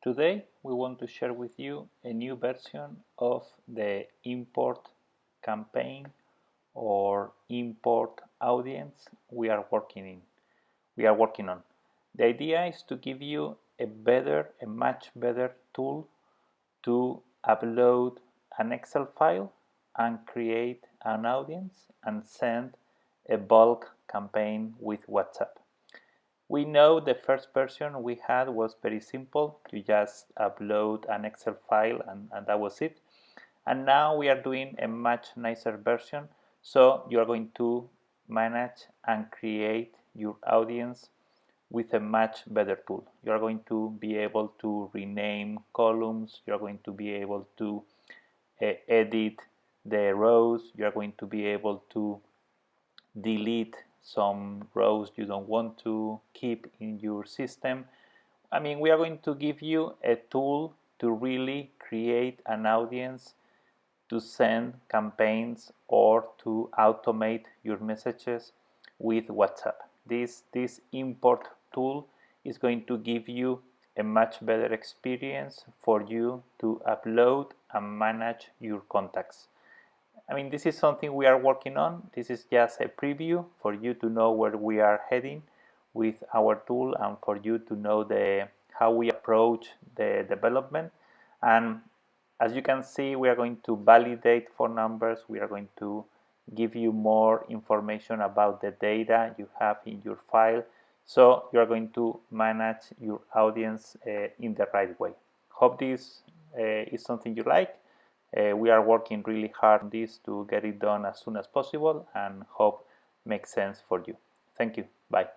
Today we want to share with you a new version of the import campaign or import audience we are working on. The idea is to give you a much better tool to upload an Excel file and create an audience and send a bulk campaign with WhatsApp. We know the first version we had was very simple. You just upload an Excel file and that was it. And now we are doing a much nicer version. So you are going to manage and create your audience with a much better tool. You are going to be able to rename columns. You are going to be able to edit the rows. You are going to be able to delete some rows you don't want to keep in your system. I mean, we are going to give you a tool to really create an audience, to send campaigns, or to automate your messages with WhatsApp. This import tool is going to give you a much better experience for you to upload and manage your contacts. I mean, this is something we are working on. This is just a preview for you to know where we are heading with our tool and for you to know how we approach the development. And as you can see, we are going to validate phone numbers. We are going to give you more information about the data you have in your file. So you are going to manage your audience in the right way. Hope this is something you like. We are working really hard on this to get it done as soon as possible and hope makes sense for you. Thank you. Bye.